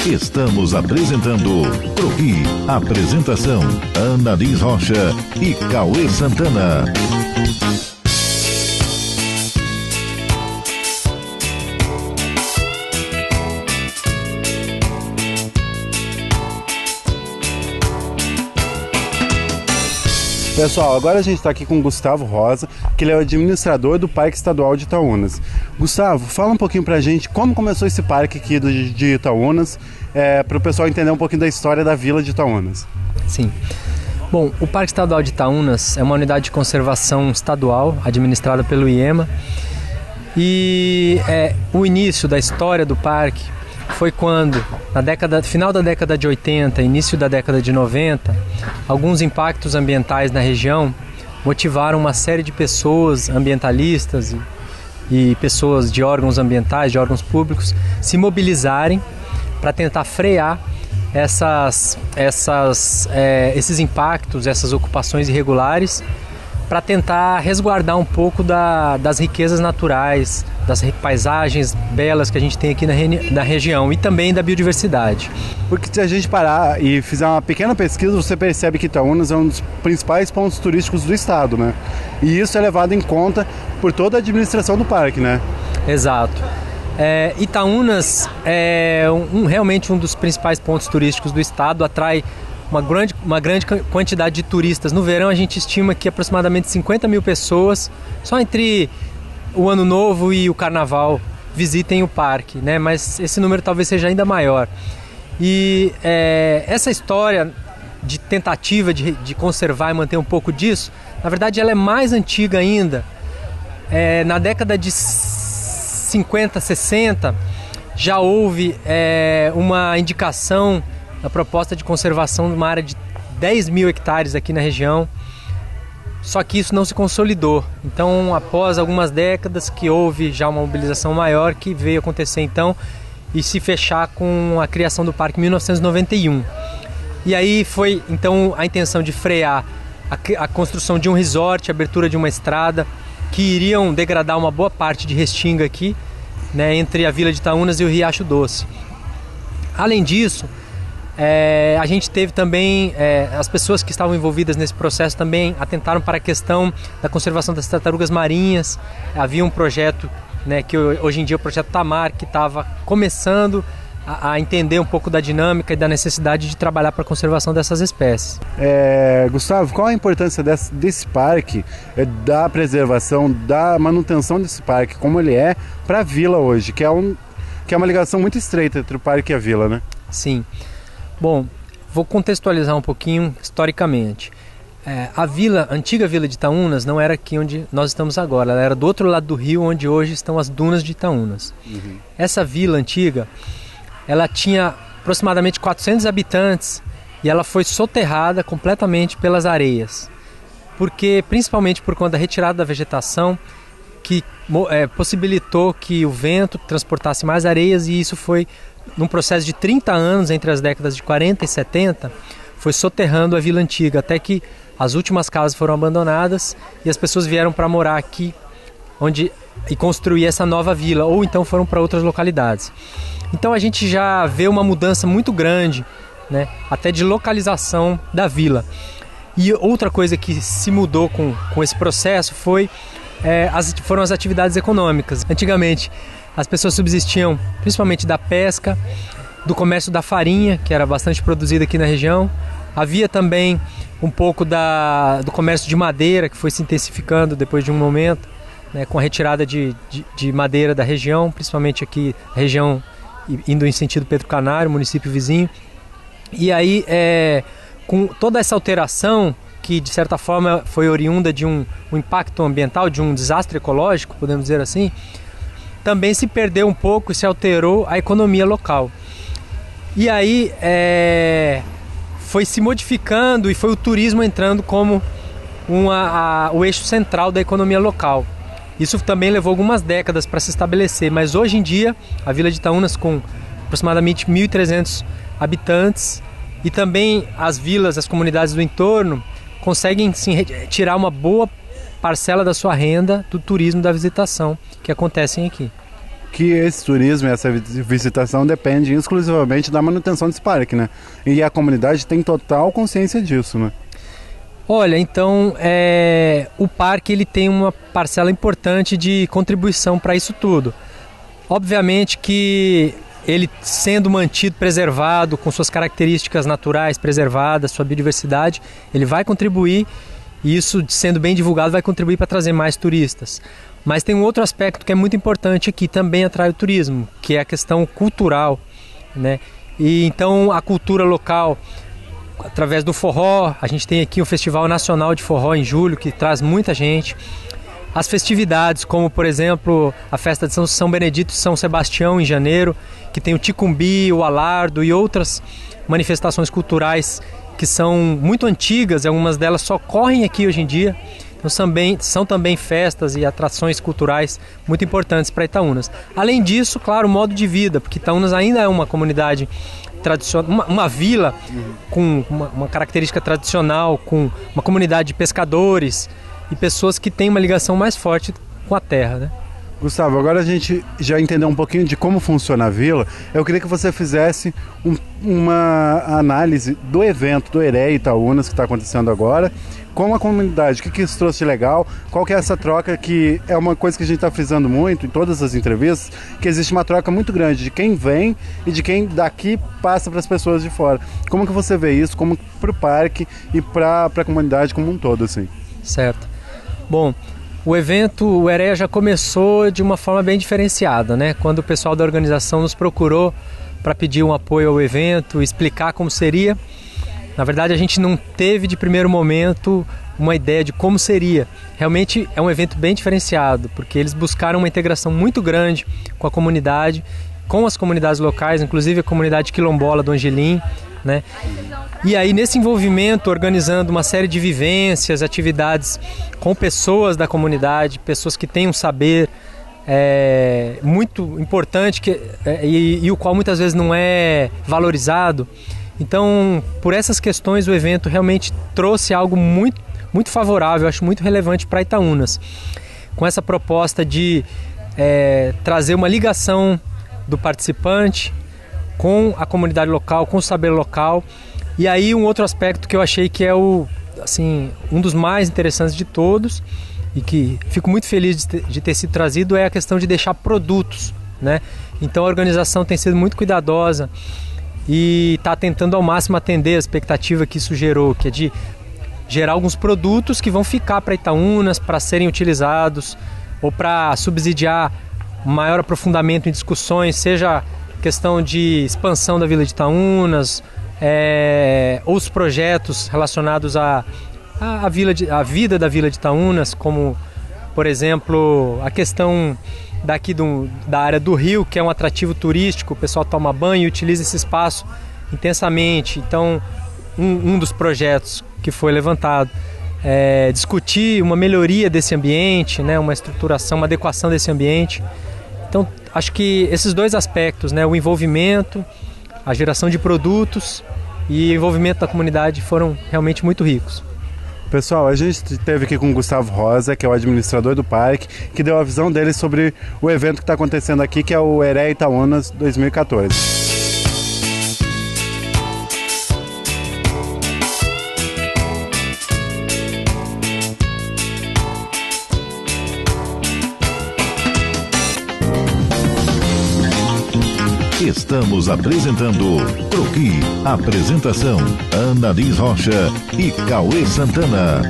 Estamos apresentando Proqui. Apresentação: Ana Liz Rocha e Cauê Santana. Pessoal, agora a gente está aqui com o Gustavo Rosa, que ele é o administrador do Parque Estadual de Itaúnas. Gustavo, fala um pouquinho pra gente como começou esse parque aqui de Itaúnas, para o pessoal entender um pouquinho da história da Vila de Itaúnas. Sim. Bom, o Parque Estadual de Itaúnas é uma unidade de conservação estadual administrada pelo IEMA e o início da história do parque foi quando, final da década de 80, início da década de 90, alguns impactos ambientais na região motivaram uma série de pessoas ambientalistas e pessoas de órgãos ambientais, de órgãos públicos, se mobilizarem para tentar frear esses impactos, essas ocupações irregulares, para tentar resguardar um pouco das riquezas naturais, das paisagens belas que a gente tem aqui na região e também da biodiversidade. Porque se a gente parar e fizer uma pequena pesquisa, você percebe que Itaúnas é um dos principais pontos turísticos do estado, né? E isso é levado em conta por toda a administração do parque, né? Exato. Itaúnas é realmente um dos principais pontos turísticos do estado, atrai uma grande quantidade de turistas. No verão a gente estima que aproximadamente 50 mil pessoas, só entre o Ano Novo e o Carnaval, visitem o parque, né? Mas esse número talvez seja ainda maior. E essa história de tentativa de conservar e manter um pouco disso, na verdade ela é mais antiga ainda. Na década de 50, 60, já houve uma indicação na proposta de conservação de uma área de 10 mil hectares aqui na região, só que isso não se consolidou. Então, após algumas décadas que houve já uma mobilização maior, que veio acontecer então e se fechar com a criação do parque em 1991. E aí foi então a intenção de frear a construção de um resort, a abertura de uma estrada, que iriam degradar uma boa parte de restinga aqui, né, entre a Vila de Itaúnas e o Riacho Doce. Além disso, a gente teve também, as pessoas que estavam envolvidas nesse processo também atentaram para a questão da conservação das tartarugas marinhas. Havia um projeto, né, que hoje em dia é o projeto Tamar, que estava começando a entender um pouco da dinâmica e da necessidade de trabalhar para a conservação dessas espécies. Gustavo, qual a importância desse parque, da preservação, da manutenção desse parque, como ele é para a vila hoje, que é uma ligação muito estreita entre o parque e a vila, né? Sim. Bom, vou contextualizar um pouquinho historicamente. A antiga Vila de Itaúnas não era aqui onde nós estamos agora, ela era do outro lado do rio, onde hoje estão as dunas de Itaúnas. Uhum. Essa vila antiga, ela tinha aproximadamente 400 habitantes e ela foi soterrada completamente pelas areias, principalmente por conta da retirada da vegetação, que possibilitou que o vento transportasse mais areias, e isso foi num processo de 30 anos, entre as décadas de 40 e 70, foi soterrando a Vila Antiga, até que as últimas casas foram abandonadas e as pessoas vieram para morar aqui e construir essa nova vila, ou então foram para outras localidades. Então a gente já vê uma mudança muito grande, né, até de localização da vila. E outra coisa que se mudou com esse processo foram as atividades econômicas. Antigamente as pessoas subsistiam principalmente da pesca, do comércio da farinha, que era bastante produzida aqui na região. Havia também um pouco do comércio de madeira, que foi se intensificando depois de um momento, né, com a retirada de madeira da região, principalmente aqui, a região indo em sentido Pedro Canário, município vizinho. E aí, com toda essa alteração, que de certa forma foi oriunda de um impacto ambiental, de um desastre ecológico, podemos dizer assim, também se perdeu um pouco e se alterou a economia local. E aí foi se modificando e foi o turismo entrando como o eixo central da economia local. Isso também levou algumas décadas para se estabelecer, mas hoje em dia a Vila de Itaúnas, com aproximadamente 1.300 habitantes, e também as vilas, as comunidades do entorno, conseguem sim tirar uma boa parcela da sua renda do turismo, da visitação que acontecem aqui. que esse turismo e essa visitação dependem exclusivamente da manutenção desse parque, né? E a comunidade tem total consciência disso, né? Olha, então o parque ele tem uma parcela importante de contribuição para isso tudo. Obviamente que ele sendo mantido, preservado, com suas características naturais preservadas, sua biodiversidade, ele vai contribuir, e isso sendo bem divulgado vai contribuir para trazer mais turistas. Mas tem um outro aspecto que é muito importante aqui, também atrai o turismo, que é a questão cultural, né? E então a cultura local, através do forró, a gente tem aqui o Festival Nacional de Forró em julho, que traz muita gente. As festividades, como por exemplo a festa de São Benedito e São Sebastião em janeiro, que tem o Ticumbi, o Alardo e outras manifestações culturais que são muito antigas, algumas delas só ocorrem aqui hoje em dia. Então, são também festas e atrações culturais muito importantes para Itaúnas. Além disso, claro, o modo de vida, porque Itaúnas ainda é uma comunidade tradicional, uma vila com uma característica tradicional, com uma comunidade de pescadores e pessoas que têm uma ligação mais forte com a terra, né? Gustavo, agora a gente já entendeu um pouquinho de como funciona a vila. Eu queria que você fizesse uma análise do evento do EREA Itaúnas que está acontecendo agora, com a comunidade. O que isso trouxe de legal? Qual que é essa troca, que é uma coisa que a gente está frisando muito em todas as entrevistas, que existe uma troca muito grande de quem vem e de quem daqui passa para as pessoas de fora. Como que você vê isso, como para o parque e para a comunidade como um todo, assim? Certo. Bom, o evento, o EREA já começou de uma forma bem diferenciada, né? Quando o pessoal da organização nos procurou para pedir um apoio ao evento, explicar como seria. Na verdade, a gente não teve de primeiro momento uma ideia de como seria. Realmente é um evento bem diferenciado, porque eles buscaram uma integração muito grande com a comunidade, com as comunidades locais, inclusive a comunidade quilombola do Angelim, né? E aí nesse envolvimento, organizando uma série de vivências, atividades com pessoas da comunidade, pessoas que têm um saber muito importante e o qual muitas vezes não é valorizado. Então, por essas questões, o evento realmente trouxe algo muito, muito favorável, eu acho muito relevante para Itaúnas, com essa proposta de trazer uma ligação do participante com a comunidade local, com o saber local. E aí um outro aspecto que eu achei que é um dos mais interessantes de todos e que fico muito feliz de ter sido trazido é a questão de deixar produtos, né? Então a organização tem sido muito cuidadosa e está tentando ao máximo atender a expectativa que isso gerou, que é de gerar alguns produtos que vão ficar para Itaúnas, para serem utilizados ou para subsidiar um maior aprofundamento em discussões, seja questão de expansão da Vila de Itaúnas, ou os projetos relacionados à vida da Vila de Itaúnas, como, por exemplo, a questão daqui da área do rio, que é um atrativo turístico, o pessoal toma banho e utiliza esse espaço intensamente. Então, um dos projetos que foi levantado é discutir uma melhoria desse ambiente, né, uma estruturação, uma adequação desse ambiente. Então, acho que esses dois aspectos, né, o envolvimento, a geração de produtos e o envolvimento da comunidade foram realmente muito ricos. Pessoal, a gente esteve aqui com o Gustavo Rosa, que é o administrador do parque, que deu a visão dele sobre o evento que está acontecendo aqui, que é o EREA Itaúnas 2014. Estamos apresentando Croqui. Apresentação: Ana Liz Rocha e Cauê Santana.